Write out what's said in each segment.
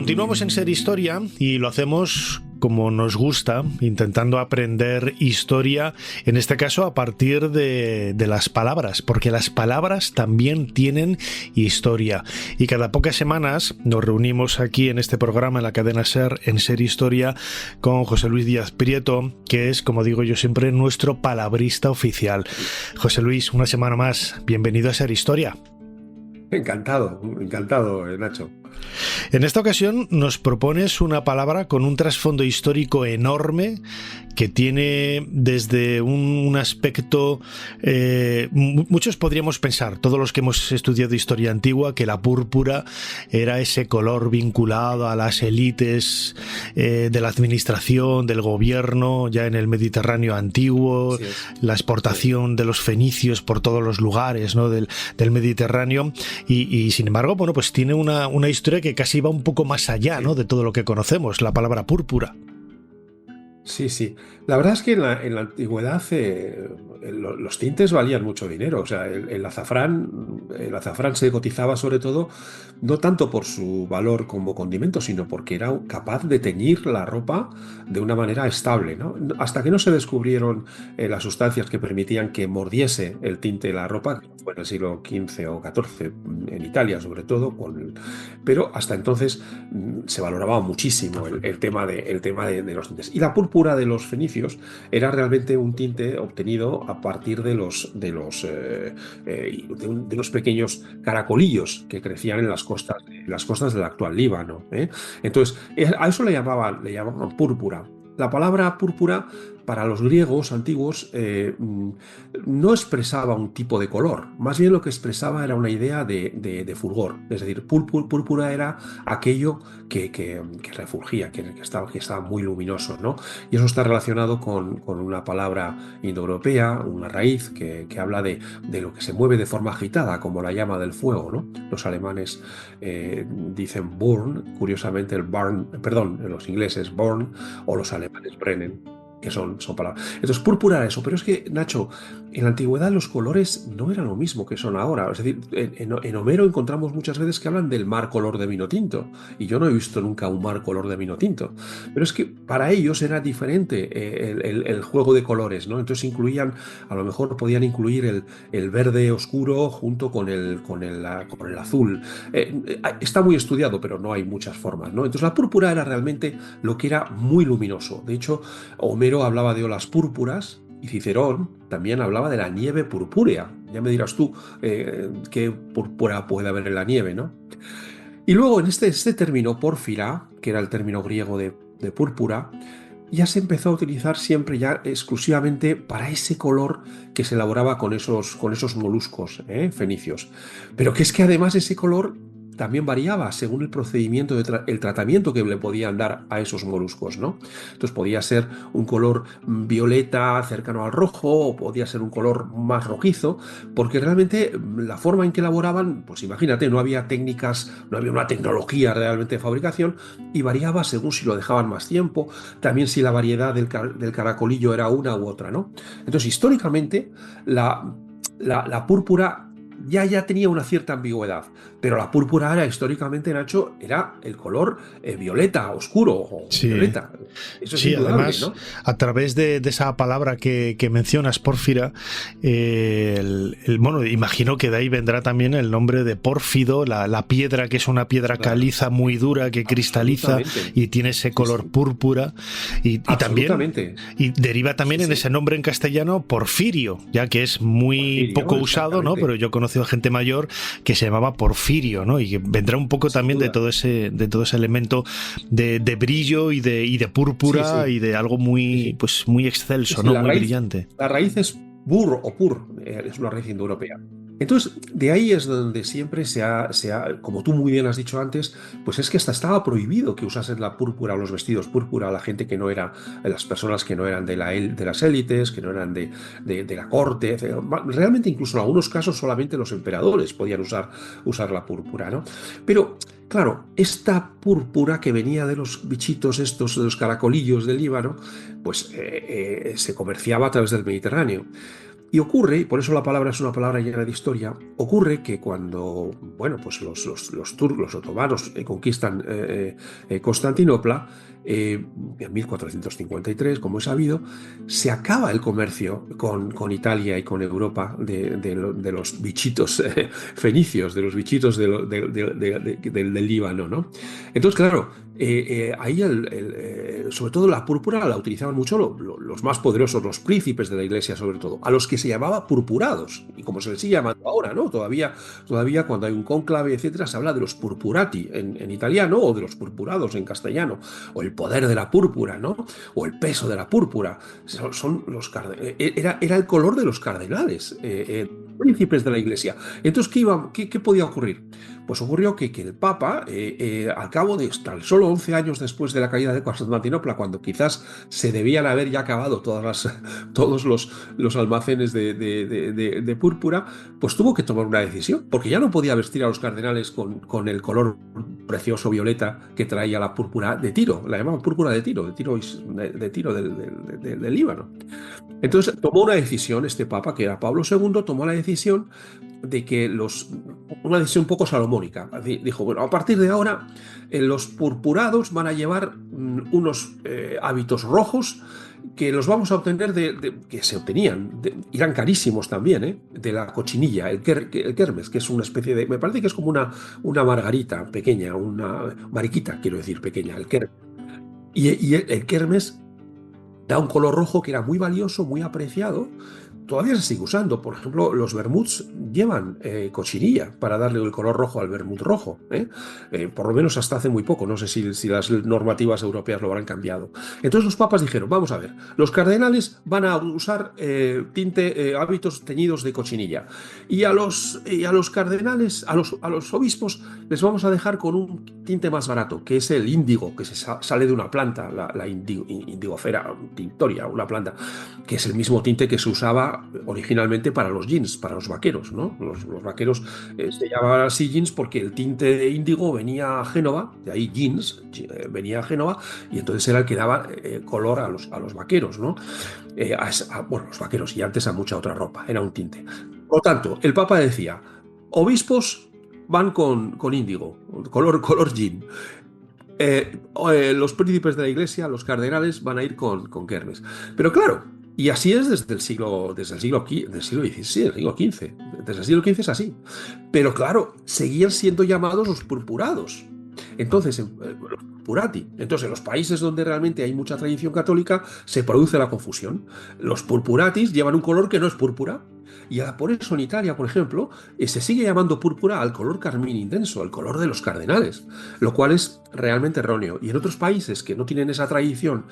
Continuamos en Ser Historia y lo hacemos como nos gusta, intentando aprender historia, en este caso a partir de las palabras, porque las palabras también tienen historia. Y cada pocas semanas nos reunimos aquí en este programa, en la cadena SER, en Ser Historia, con José Luis Díaz Prieto, que es, como digo yo siempre, nuestro palabrista oficial. José Luis, una semana más, bienvenido a Ser Historia. Encantado, Nacho. En esta ocasión nos propones una palabra con un trasfondo histórico enorme que tiene desde un aspecto... muchos podríamos pensar, todos los que hemos estudiado historia antigua, que la púrpura era ese color vinculado a las élites de la administración, del gobierno, ya en el Mediterráneo antiguo, la exportación de los fenicios por todos los lugares, ¿no?, del Mediterráneo. Y sin embargo, bueno, pues tiene una historia que casi va un poco más allá, ¿no?, de todo lo que conocemos, la palabra púrpura. Sí. La verdad es que en la antigüedad los tintes valían mucho dinero. O sea, el azafrán se cotizaba sobre todo, no tanto por su valor como condimento, sino porque era capaz de teñir la ropa de una manera estable, ¿no? Hasta que no se descubrieron las sustancias que permitían que mordiese el tinte de la ropa, que fue en el siglo XV o XIV, en Italia sobre todo, pero hasta entonces se valoraba muchísimo el tema de los tintes. Y la púrpura de los fenicios era realmente un tinte obtenido a partir de unos pequeños caracolillos que crecían en las costas del actual Líbano, ¿eh? Entonces, a eso le llamaban púrpura. La palabra púrpura para los griegos antiguos no expresaba un tipo de color, más bien lo que expresaba era una idea de fulgor. Es decir, púrpura era aquello que refulgía, que estaba muy luminoso, ¿no? Y eso está relacionado con una palabra indoeuropea, una raíz que habla de lo que se mueve de forma agitada, como la llama del fuego, ¿no? Los alemanes dicen burn, curiosamente los ingleses burn, o los alemanes brennen, que son palabras. Entonces, púrpura era eso. Pero es que, Nacho, en la antigüedad los colores no eran lo mismo que son ahora. Es decir, en Homero encontramos muchas veces que hablan del mar color de vino tinto. Y yo no he visto nunca un mar color de vino tinto. Pero es que para ellos era diferente el juego de colores, ¿no? Entonces a lo mejor podían incluir el verde oscuro junto con el azul. Está muy estudiado, pero no hay muchas formas, ¿no? Entonces la púrpura era realmente lo que era muy luminoso. De hecho, Homero hablaba de olas púrpuras y Cicerón también hablaba de la nieve purpúrea. Ya me dirás tú qué púrpura puede haber en la nieve, ¿no? Y luego en este término pórfira, que era el término griego de púrpura, ya se empezó a utilizar siempre ya exclusivamente para ese color que se elaboraba con esos moluscos fenicios. Pero que es que además ese color también variaba según el procedimiento, el tratamiento que le podían dar a esos moluscos, ¿no? Entonces podía ser un color violeta cercano al rojo, o podía ser un color más rojizo, porque realmente la forma en que elaboraban, pues imagínate, no había técnicas, no había una tecnología realmente de fabricación, y variaba según si lo dejaban más tiempo, también si la variedad del caracolillo era una u otra, ¿no? Entonces, históricamente, la púrpura ya tenía una cierta ambigüedad, pero la púrpura era históricamente, Nacho, era el color violeta, oscuro, o Sí. violeta. Eso es Sí, indudable, además, ¿no? a través de esa palabra que mencionas, pórfira, bueno, imagino que de ahí vendrá también el nombre de pórfido, la piedra, que es una piedra Claro. caliza muy dura que cristaliza y tiene ese color Sí. púrpura, y también y deriva también en Sí. ese nombre en castellano porfirio, ya que es muy Porfirio, poco usado, ¿no? Pero yo he conocido a gente mayor que se llamaba Porfirio, ¿no? Y que vendrá un poco Sin también duda. de todo ese elemento de brillo y de púrpura, Sí. y de algo Sí. pues muy excelso, ¿no? Muy brillante. La raíz es bur o pur, es una raíz indoeuropea. Entonces, de ahí es donde siempre como tú muy bien has dicho antes, pues es que hasta estaba prohibido que usasen la púrpura o los vestidos púrpura a la gente que no era, las personas que no eran de las élites, que no eran de la corte. Realmente, incluso en algunos casos, solamente los emperadores podían usar la púrpura, ¿no? Pero, claro, esta púrpura que venía de los bichitos estos, de los caracolillos del Líbano, pues se comerciaba a través del Mediterráneo. Y ocurre, y por eso la palabra es una palabra llena de historia, ocurre que cuando, bueno, pues los otomanos conquistan Constantinopla, en 1453, como he sabido, se acaba el comercio con Italia y con Europa de los bichitos fenicios, de los bichitos del Líbano, ¿no? Entonces, claro, ahí sobre todo la púrpura la utilizaban mucho los más poderosos, los príncipes de la iglesia sobre todo, a los que se llamaba purpurados, y como se les sigue llamando ahora, ¿no? Todavía cuando hay un cónclave, etcétera, se habla de los purpurati en italiano, o de los purpurados en castellano, o el poder de la púrpura, ¿no? O el peso de la púrpura. Son los era el color de los cardenales, príncipes de la iglesia. Entonces, ¿qué podía ocurrir? Pues ocurrió que el Papa, al cabo de tan solo 11 años después de la caída de Constantinopla, cuando quizás se debían haber ya acabado todos los almacenes de púrpura, pues tuvo que tomar una decisión, porque ya no podía vestir a los cardenales con el color precioso violeta que traía la púrpura de Tiro, la llamaban púrpura de Tiro del Líbano. Entonces tomó una decisión, este Papa, que era Pablo II, tomó la decisión de que una decisión un poco salomónica. Dijo, bueno, a partir de ahora los purpurados van a llevar unos hábitos rojos que los vamos a obtener que se obtenían, eran carísimos también, de la cochinilla, el kermes, que es una especie de, me parece que es como una margarita pequeña, una mariquita, quiero decir, pequeña, el kermes. Y el kermes da un color rojo que era muy valioso, muy apreciado. Todavía se sigue usando. Por ejemplo, los vermuts llevan cochinilla para darle el color rojo al vermut rojo. Por lo menos hasta hace muy poco. No sé si las normativas europeas lo habrán cambiado. Entonces los papas dijeron, vamos a ver, los cardenales van a usar hábitos teñidos de cochinilla. Y a los cardenales, a los obispos, les vamos a dejar con un tinte más barato, que es el índigo, que sale de una planta, la indigofera tinctoria, una planta, que es el mismo tinte que se usaba originalmente para los jeans, para los vaqueros, ¿no? Los vaqueros se llamaban así jeans porque el tinte de índigo venía a Génova, de ahí jeans, venía a Génova, y entonces era el que daba color a los vaqueros, ¿no? Bueno, los vaqueros, y antes a mucha otra ropa, era un tinte. Por lo tanto, el Papa decía, obispos van con índigo, color jean. Los príncipes de la iglesia, los cardenales, van a ir con kermes. Pero claro, y así es desde el siglo XVI, del siglo XV. Desde el siglo XV es así. Pero claro, seguían siendo llamados los purpurados. Entonces, los purpurati. Entonces, en los países donde realmente hay mucha tradición católica, se produce la confusión. Los purpuratis llevan un color que no es púrpura. Y por eso en Italia, por ejemplo, se sigue llamando púrpura al color carmín intenso, el color de los cardenales, lo cual es realmente erróneo. Y en otros países que no tienen esa tradición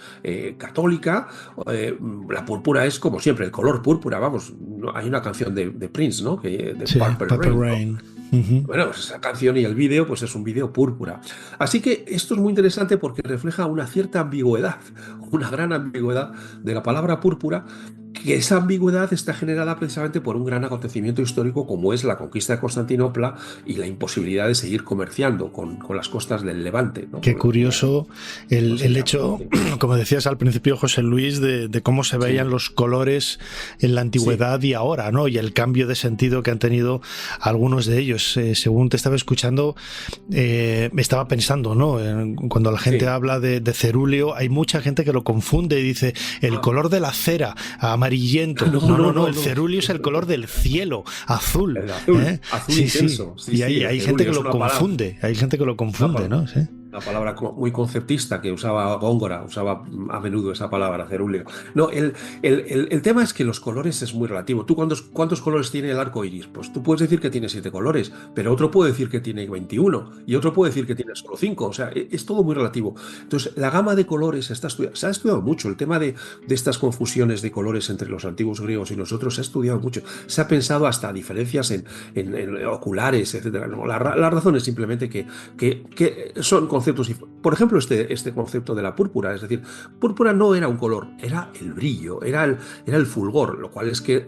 católica, la púrpura es como siempre, el color púrpura. Vamos, hay una canción de Prince, ¿no? Sí, Purple Rain. ¿no? Bueno, pues esa canción y el vídeo, pues es un vídeo púrpura. Así que esto es muy interesante porque refleja una cierta ambigüedad, una gran ambigüedad de la palabra púrpura, que esa ambigüedad está generada precisamente por un gran acontecimiento histórico como es la conquista de Constantinopla y la imposibilidad de seguir comerciando con las costas del Levante, ¿no? Qué curioso el hecho, como decías al principio, José Luis, de cómo se veían los colores en la antigüedad y ahora, ¿no? Y el cambio de sentido que han tenido algunos de ellos. Según te estaba escuchando, estaba pensando, ¿no? Cuando la gente habla de cerúleo, hay mucha gente que lo confunde y dice el color de la cera, amarillento. No, el cerúleo es el color del cielo, azul. El azul intenso. Sí, y hay gente que lo confunde, ¿no? Sí. Una palabra muy conceptista que usaba Góngora, usaba a menudo esa palabra, cerúleo. No, el tema es que los colores es muy relativo. ¿Tú cuántos colores tiene el arco iris? Pues tú puedes decir que tiene 7 colores, pero otro puede decir que tiene 21 y otro puede decir que tiene solo 5. O sea, es todo muy relativo. Entonces, la gama de colores se ha estudiado mucho. El tema de estas confusiones de colores entre los antiguos griegos y nosotros se ha estudiado mucho. Se ha pensado hasta diferencias en oculares, etc. No, la razón es simplemente que son conceptos conceptos. Por ejemplo, este concepto de la púrpura, es decir, púrpura no era un color, era el brillo, era el fulgor, lo cual es que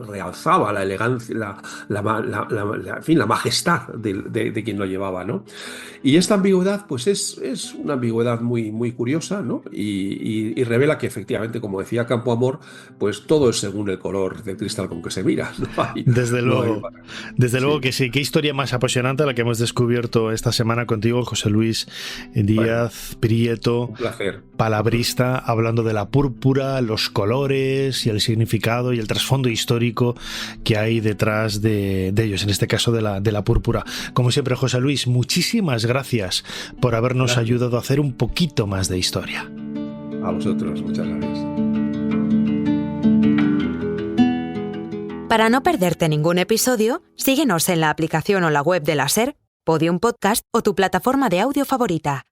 realzaba la elegancia, en fin, la majestad de quien lo llevaba, ¿no? Y esta ambigüedad, pues es una ambigüedad muy, muy curiosa, ¿no? Y revela que efectivamente, como decía Campoamor, pues todo es según el color del cristal con que se mira. Desde luego Sí. que sí. Qué historia más apasionante la que hemos descubierto esta semana contigo, José Luis Díaz Prieto, Un placer. palabrista, hablando de la púrpura, los colores y el significado y el trasfondo histórico que hay detrás de ellos, en este caso de la púrpura. Como siempre, José Luis, muchísimas gracias por habernos ayudado a hacer un poquito más de historia. A vosotros, muchas gracias. Para no perderte ningún episodio, síguenos en la aplicación o la web de la SER, Podium Podcast o tu plataforma de audio favorita.